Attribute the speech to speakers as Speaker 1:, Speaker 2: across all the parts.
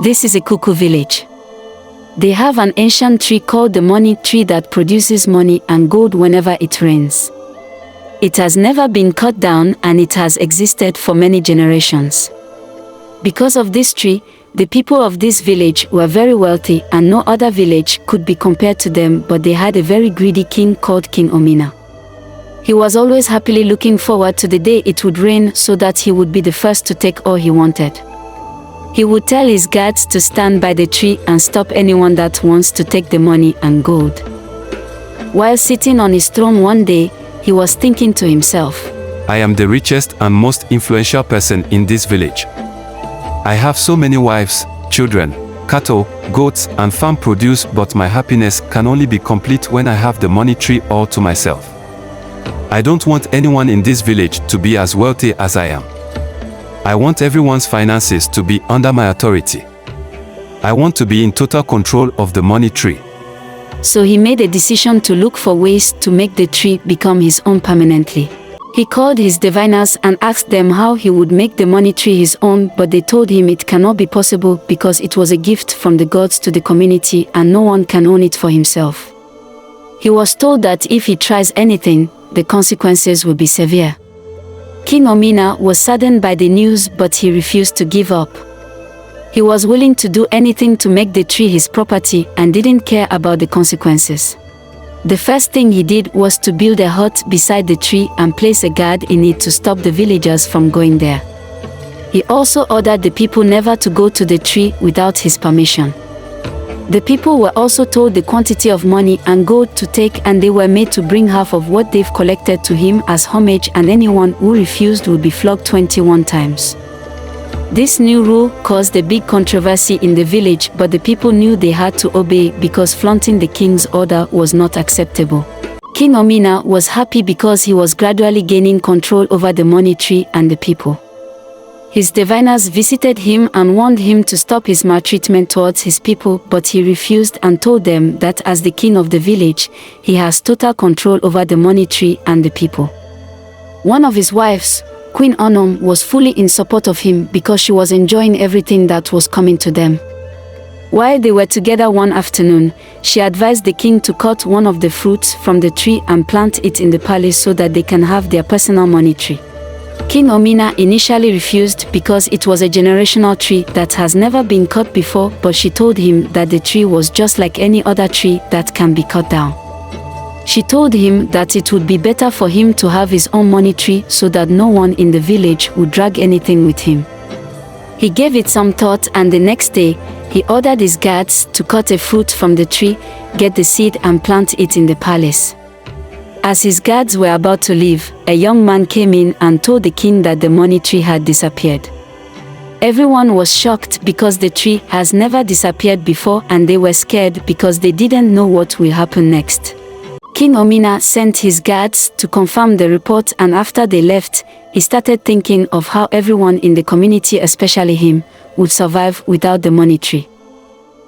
Speaker 1: This is a cuckoo village. They have an ancient tree called the money tree that produces money and gold whenever it rains. It has never been cut down and it has existed for many generations. Because of this tree, the people of this village were very wealthy and no other village could be compared to them, but they had a very greedy king called King Omina. He was always happily looking forward to the day it would rain so that he would be the first to take all he wanted. He would tell his guards to stand by the tree and stop anyone that wants to take the money and gold. While sitting on his throne one day, he was thinking to himself,
Speaker 2: I am the richest and most influential person in this village. I have so many wives, children, cattle, goats, and farm produce, but my happiness can only be complete when I have the money tree all to myself. I don't want anyone in this village to be as wealthy as I am. I want everyone's finances to be under my authority. I want to be in total control of the money tree.
Speaker 1: So he made a decision to look for ways to make the tree become his own permanently. He called his diviners and asked them how he would make the money tree his own, but they told him it cannot be possible because it was a gift from the gods to the community and no one can own it for himself. He was told that if he tries anything, the consequences will be severe. King Omina was saddened by the news, but he refused to give up. He was willing to do anything to make the tree his property and didn't care about the consequences. The first thing he did was to build a hut beside the tree and place a guard in it to stop the villagers from going there. He also ordered the people never to go to the tree without his permission. The people were also told the quantity of money and gold to take, and they were made to bring half of what they've collected to him as homage, and anyone who refused would be flogged 21 times. This new rule caused a big controversy in the village, but the people knew they had to obey because flaunting the king's order was not acceptable. King Omina was happy because he was gradually gaining control over the money tree and the people. His diviners visited him and warned him to stop his maltreatment towards his people, but he refused and told them that as the king of the village, he has total control over the money tree and the people. One of his wives, Queen Onom, was fully in support of him because she was enjoying everything that was coming to them. While they were together one afternoon, she advised the king to cut one of the fruits from the tree and plant it in the palace so that they can have their personal money tree. King Omina initially refused because it was a generational tree that has never been cut before, but she told him that the tree was just like any other tree that can be cut down. She told him that it would be better for him to have his own money tree so that no one in the village would drag anything with him. He gave it some thought, and the next day, he ordered his guards to cut a fruit from the tree, get the seed and plant it in the palace. As his guards were about to leave, a young man came in and told the king that the money tree had disappeared. Everyone was shocked because the tree has never disappeared before, and they were scared because they didn't know what will happen next. King Omina sent his guards to confirm the report, and after they left, he started thinking of how everyone in the community, especially him, would survive without the money tree.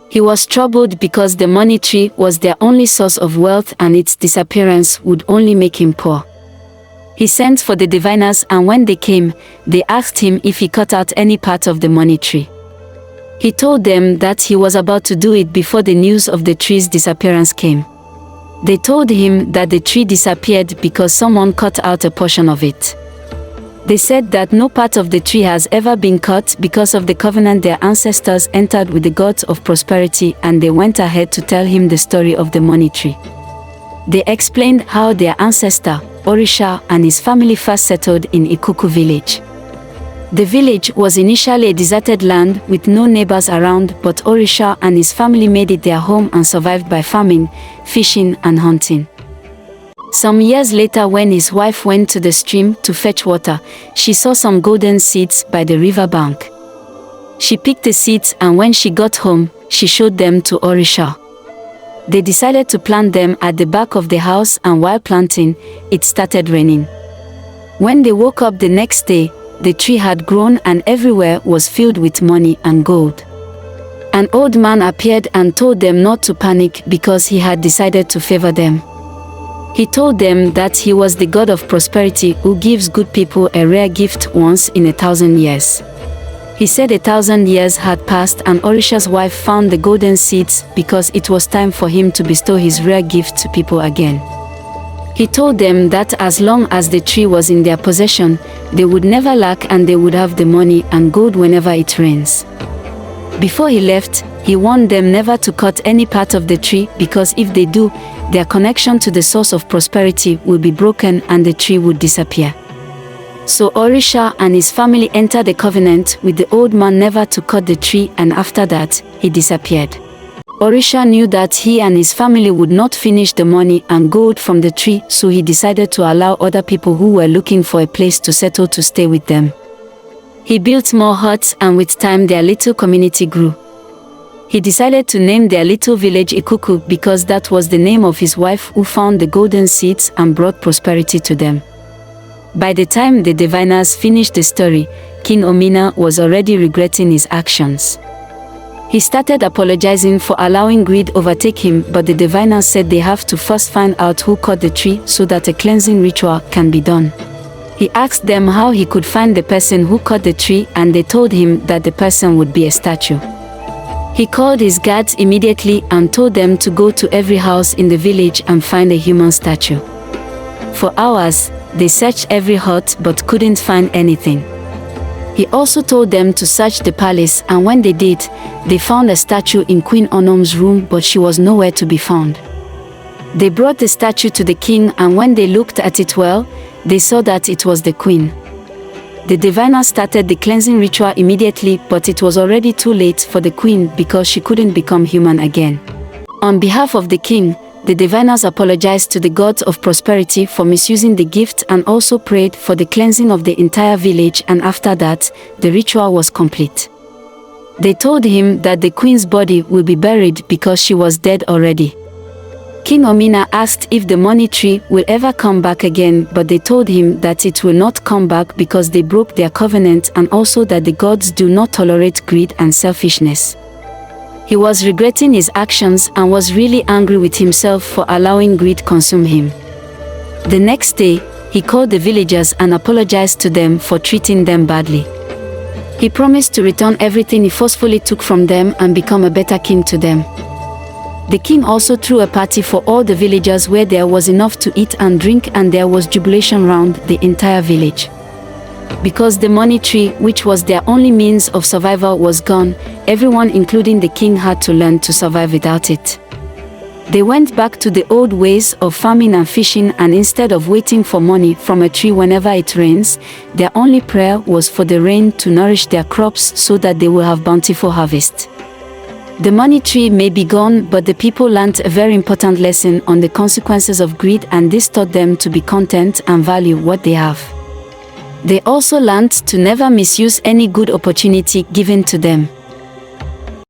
Speaker 1: He was troubled because the money tree was their only source of wealth and its disappearance would only make him poor. He sent for the diviners, and when they came, they asked him if he cut out any part of the money tree. He told them that he was about to do it before the news of the tree's disappearance came. They told him that the tree disappeared because someone cut out a portion of it. They said that no part of the tree has ever been cut because of the covenant their ancestors entered with the gods of prosperity, and they went ahead to tell him the story of the money tree. They explained how their ancestor, Orisha, and his family first settled in Ikuku village. The village was initially a deserted land with no neighbors around, but Orisha and his family made it their home and survived by farming, fishing, and hunting. Some years later, when his wife went to the stream to fetch water, she saw some golden seeds by the river bank. She picked the seeds, and when she got home, she showed them to Orisha. They decided to plant them at the back of the house, and while planting, it started raining. When they woke up the next day, the tree had grown and everywhere was filled with money and gold. An old man appeared and told them not to panic because he had decided to favor them. He told them that he was the God of prosperity who gives good people a rare gift once in 1,000 years. He said 1,000 years had passed and Orisha's wife found the golden seeds because it was time for him to bestow his rare gift to people again. He told them that as long as the tree was in their possession, they would never lack and they would have the money and gold whenever it rains. Before he left, he warned them never to cut any part of the tree because if they do, their connection to the source of prosperity will be broken and the tree would disappear. So Orisha and his family entered a covenant with the old man never to cut the tree, and after that, he disappeared. Orisha knew that he and his family would not finish the money and gold from the tree, so he decided to allow other people who were looking for a place to settle to stay with them. He built more huts and with time their little community grew. He decided to name their little village Ikuku because that was the name of his wife who found the golden seeds and brought prosperity to them. By the time the diviners finished the story, King Omina was already regretting his actions. He started apologizing for allowing greed overtake him, but the diviners said they have to first find out who cut the tree so that a cleansing ritual can be done. He asked them how he could find the person who cut the tree, and they told him that the person would be a statue. He called his guards immediately and told them to go to every house in the village and find a human statue. For hours, they searched every hut but couldn't find anything. He also told them to search the palace, and when they did, they found a statue in Queen Onom's room, but she was nowhere to be found. They brought the statue to the king, and when they looked at it well, they saw that it was the queen. The diviners started the cleansing ritual immediately, but it was already too late for the queen because she couldn't become human again. On behalf of the king, the diviners apologized to the gods of prosperity for misusing the gift and also prayed for the cleansing of the entire village, and after that, the ritual was complete. They told him that the queen's body will be buried because she was dead already. King Omina asked if the money tree will ever come back again, but they told him that it will not come back because they broke their covenant, and also that the gods do not tolerate greed and selfishness. He was regretting his actions and was really angry with himself for allowing greed consume him. The next day, he called the villagers and apologized to them for treating them badly. He promised to return everything he forcefully took from them and become a better king to them. The king also threw a party for all the villagers where there was enough to eat and drink, and there was jubilation round the entire village. Because the money tree, which was their only means of survival, was gone, everyone including the king had to learn to survive without it. They went back to the old ways of farming and fishing, and instead of waiting for money from a tree whenever it rains, their only prayer was for the rain to nourish their crops so that they will have bountiful harvest. The money tree may be gone, but the people learned a very important lesson on the consequences of greed, and this taught them to be content and value what they have. They also learned to never misuse any good opportunity given to them.